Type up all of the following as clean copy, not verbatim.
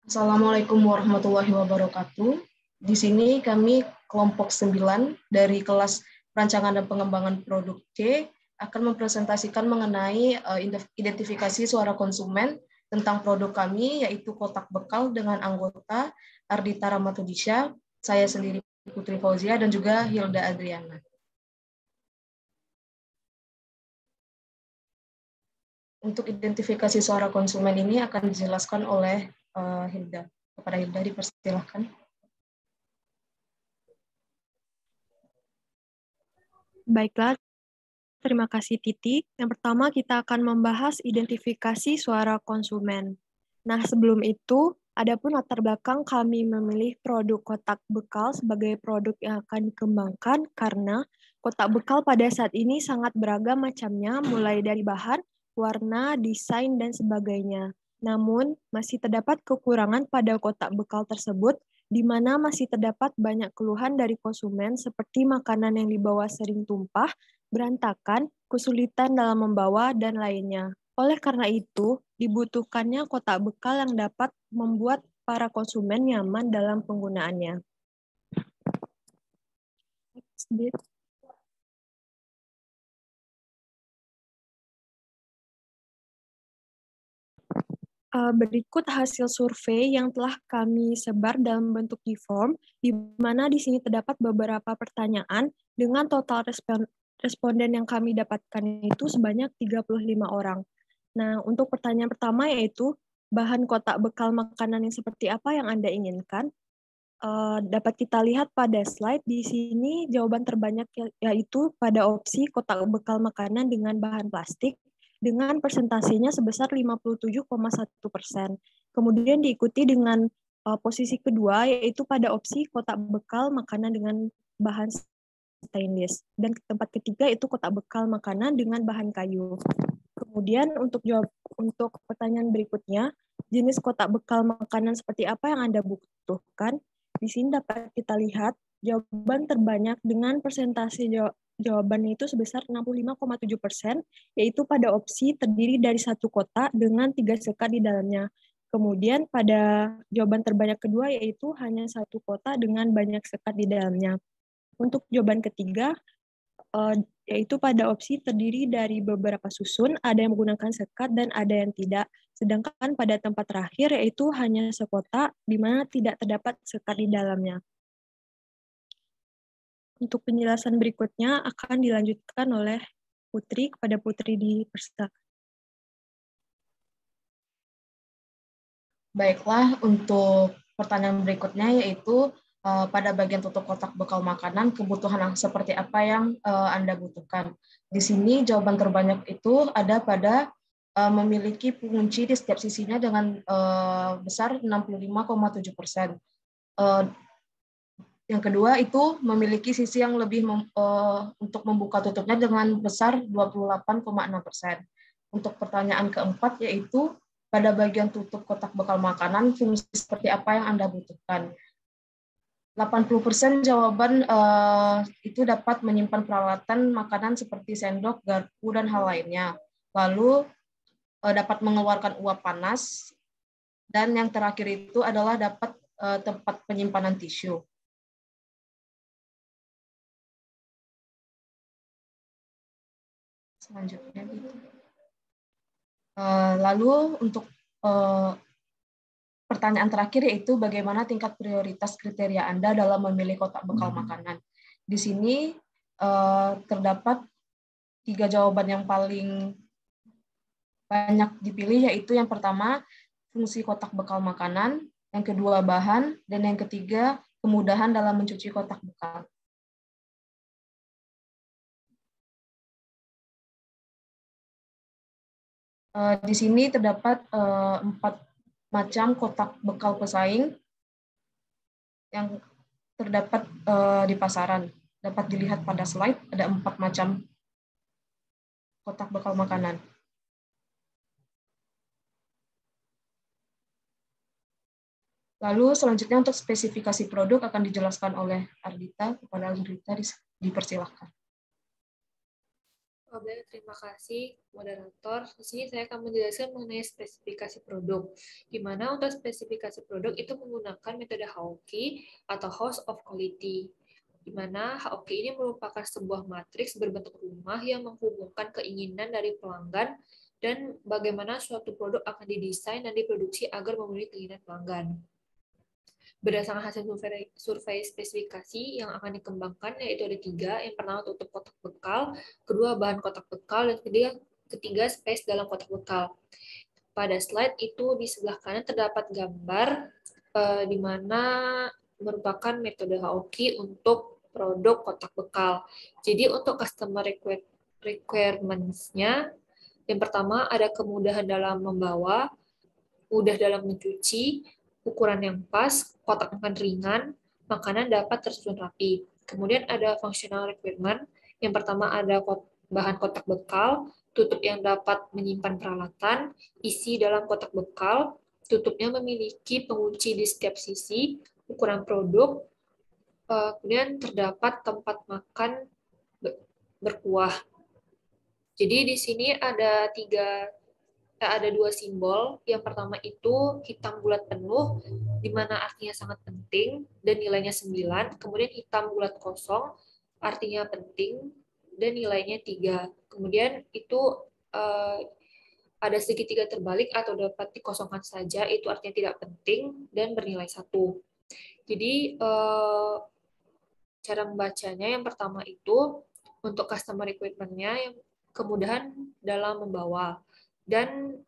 Assalamualaikum warahmatullahi wabarakatuh. Di sini kami kelompok 9 dari kelas Perancangan dan Pengembangan Produk C akan mempresentasikan mengenai identifikasi suara konsumen tentang produk kami, yaitu kotak bekal dengan anggota Ardita Ramatudisha, saya sendiri Putri Fauzia, dan juga Hilda Adriana. Untuk identifikasi suara konsumen ini akan dijelaskan oleh Hilda. Kepada Hilda dipersilahkan. Baiklah, terima kasih Titi. Yang pertama kita akan membahas identifikasi suara konsumen. Nah, sebelum itu, adapun latar belakang kami memilih produk kotak bekal sebagai produk yang akan dikembangkan karena kotak bekal pada saat ini sangat beragam macamnya, mulai dari bahan, warna, desain, dan sebagainya. Namun, masih terdapat kekurangan pada kotak bekal tersebut, di mana masih terdapat banyak keluhan dari konsumen seperti makanan yang dibawa sering tumpah, berantakan, kesulitan dalam membawa, dan lainnya. Oleh karena itu, dibutuhkannya kotak bekal yang dapat membuat para konsumen nyaman dalam penggunaannya. Berikut hasil survei yang telah kami sebar dalam bentuk e-form, di mana di sini terdapat beberapa pertanyaan dengan total responden yang kami dapatkan itu sebanyak 35 orang. Nah, untuk pertanyaan pertama yaitu, bahan kotak bekal makanan yang seperti apa yang Anda inginkan? Dapat kita lihat pada slide di sini jawaban terbanyak yaitu pada opsi kotak bekal makanan dengan bahan plastik dengan persentasenya sebesar 57,1%. Kemudian diikuti dengan posisi kedua yaitu pada opsi kotak bekal makanan dengan bahan stainless, dan tempat ketiga itu kotak bekal makanan dengan bahan kayu. Kemudian untuk pertanyaan berikutnya, jenis kotak bekal makanan seperti apa yang Anda butuhkan? Di sini dapat kita lihat jawaban terbanyak dengan persentase jawabannya itu sebesar 65,7%, yaitu pada opsi terdiri dari satu kotak dengan 3 sekat di dalamnya. Kemudian pada jawaban terbanyak kedua yaitu hanya satu kotak dengan banyak sekat di dalamnya. Untuk jawaban ketiga, yaitu pada opsi terdiri dari beberapa susun, ada yang menggunakan sekat dan ada yang tidak. Sedangkan pada tempat terakhir yaitu hanya sekotak, di mana tidak terdapat sekat di dalamnya. Untuk penjelasan berikutnya akan dilanjutkan oleh Putri, kepada Putri dipersilakan. Baiklah, untuk pertanyaan berikutnya yaitu pada bagian tutup kotak bekal makanan, kebutuhan seperti apa yang Anda butuhkan. Di sini jawaban terbanyak itu ada pada memiliki pengunci di setiap sisinya dengan besar 65,7%. Yang kedua itu memiliki sisi yang lebih untuk membuka tutupnya dengan besar 28,6%. Untuk pertanyaan keempat yaitu pada bagian tutup kotak bekal makanan, fungsi seperti apa yang Anda butuhkan. 80% jawaban itu dapat menyimpan peralatan makanan seperti sendok, garpu, dan hal lainnya. Lalu dapat mengeluarkan uap panas, dan yang terakhir itu adalah dapat tempat penyimpanan tisu. Selanjutnya gitu. Lalu untuk pertanyaan terakhir yaitu bagaimana tingkat prioritas kriteria Anda dalam memilih kotak bekal makanan. Di sini terdapat 3 jawaban yang paling banyak dipilih, yaitu yang pertama fungsi kotak bekal makanan, yang kedua bahan, dan yang ketiga kemudahan dalam mencuci kotak bekal. Di sini terdapat 4 macam kotak bekal pesaing yang terdapat di pasaran. Dapat dilihat pada slide, ada 4 macam kotak bekal makanan. Lalu selanjutnya untuk spesifikasi produk akan dijelaskan oleh Ardita. Kepada Ardita dipersilahkan. Baik, terima kasih moderator. Di sini saya akan menjelaskan mengenai spesifikasi produk. Di mana untuk spesifikasi produk itu menggunakan metode Hauki atau House of Quality. Di mana Hauki ini merupakan sebuah matriks berbentuk rumah yang menghubungkan keinginan dari pelanggan dan bagaimana suatu produk akan didesain dan diproduksi agar memenuhi keinginan pelanggan. Berdasarkan hasil survei spesifikasi yang akan dikembangkan, yaitu ada 3. Yang pertama, tutup kotak bekal, kedua, bahan kotak bekal, dan ketiga space dalam kotak bekal. Pada slide itu di sebelah kanan terdapat gambar di mana merupakan metode Hauki untuk produk kotak bekal. Jadi untuk customer requirements-nya, yang pertama ada kemudahan dalam membawa, mudah dalam mencuci, ukuran yang pas, kotak akan ringan, makanan dapat tersusun rapi. Kemudian ada functional requirement. Yang pertama ada bahan kotak bekal, tutup yang dapat menyimpan peralatan, isi dalam kotak bekal, tutupnya memiliki pengunci di setiap sisi, ukuran produk, kemudian terdapat tempat makan berkuah. Jadi di sini ada 2 simbol. Yang pertama itu hitam bulat penuh, di mana artinya sangat penting, dan nilainya 9. Kemudian hitam bulat kosong, artinya penting, dan nilainya 3. Kemudian itu ada segitiga terbalik atau dapat dikosongkan saja, itu artinya tidak penting, dan bernilai 1. Jadi, cara membacanya yang pertama itu, untuk customer requirement-nya, yang kemudahan dalam membawa, dan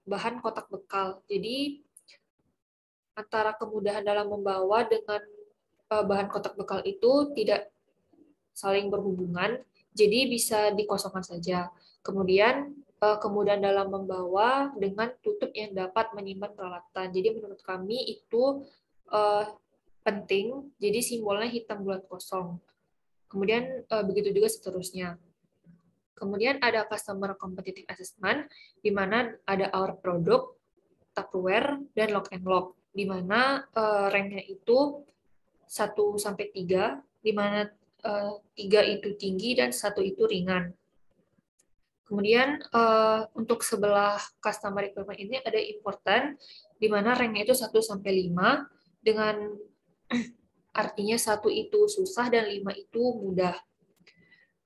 bahan kotak bekal. Jadi antara kemudahan dalam membawa dengan bahan kotak bekal itu tidak saling berhubungan, jadi bisa dikosongkan saja. Kemudian kemudahan dalam membawa dengan tutup yang dapat menyimpan peralatan. Jadi menurut kami itu penting, jadi simbolnya hitam bulat kosong. Kemudian begitu juga seterusnya. Kemudian ada customer competitive assessment, di mana ada our product, Tupperware, dan lock and lock, di mana rank-nya itu 1 sampai 3, di mana 3 itu tinggi dan 1 itu ringan. Kemudian untuk sebelah customer requirement ini ada important, di mana rank-nya itu 1 sampai 5, dengan artinya 1 itu susah dan 5 itu mudah.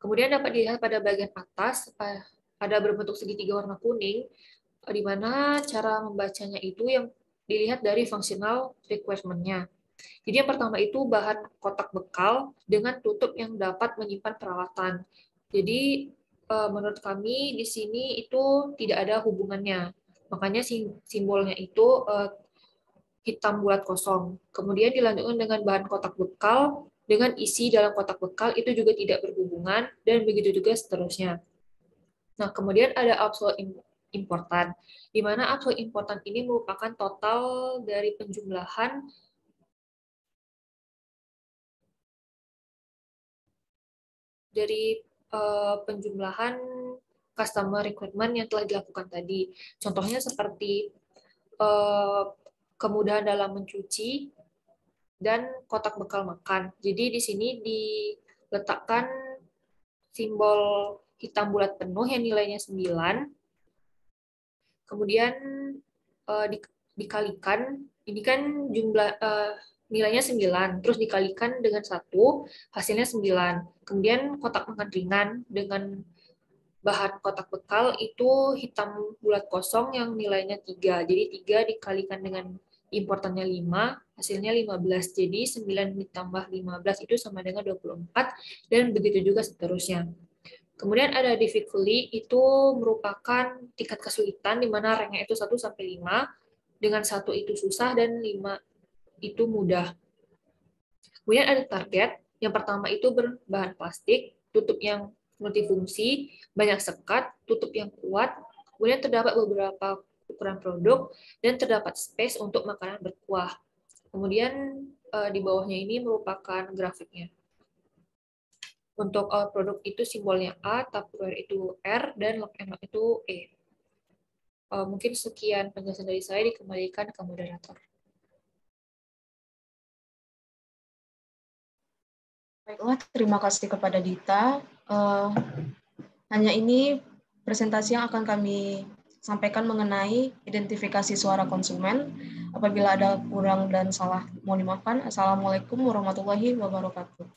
Kemudian dapat dilihat pada bagian atas, ada berbentuk segitiga warna kuning, di mana cara membacanya itu yang dilihat dari functional requirement-nya. Jadi yang pertama itu bahan kotak bekal dengan tutup yang dapat menyimpan peralatan. Jadi menurut kami di sini itu tidak ada hubungannya. Makanya simbolnya itu hitam bulat kosong. Kemudian dilanjutkan dengan bahan kotak bekal dengan isi dalam kotak bekal itu juga tidak berhubungan, dan begitu juga seterusnya. Nah, kemudian ada absolute important, di mana absolute important ini merupakan total dari penjumlahan customer requirement yang telah dilakukan tadi. Contohnya seperti kemudahan dalam mencuci dan kotak bekal makan. Jadi di sini diletakkan simbol hitam bulat penuh yang nilainya 9. Kemudian dikalikan, ini kan jumlah nilainya 9, terus dikalikan dengan 1, hasilnya 9. Kemudian kotak makan ringan dengan bahan kotak bekal itu hitam bulat kosong yang nilainya 3. Jadi 3 dikalikan dengan importannya 5, hasilnya 15. Jadi 9 ditambah 15 itu sama dengan 24, dan begitu juga seterusnya. Kemudian ada difficulty, itu merupakan tingkat kesulitan di mana ranknya itu 1 sampai 5, dengan 1 itu susah dan 5 itu mudah. Kemudian ada target, yang pertama itu berbahan plastik, tutup yang multifungsi, banyak sekat, tutup yang kuat, kemudian terdapat beberapa ukuran produk, dan terdapat space untuk makanan berkuah. Kemudian di bawahnya ini merupakan grafiknya. Untuk produk itu simbolnya A, Tupperware itu R, dan lock and lock itu E. Mungkin sekian penjelasan dari saya, dikembalikan ke moderator. Baiklah, terima kasih kepada Dita. Hanya ini presentasi yang akan kami sampaikan mengenai identifikasi suara konsumen. Apabila ada kurang dan salah, mohon dimaafkan. Assalamualaikum warahmatullahi wabarakatuh.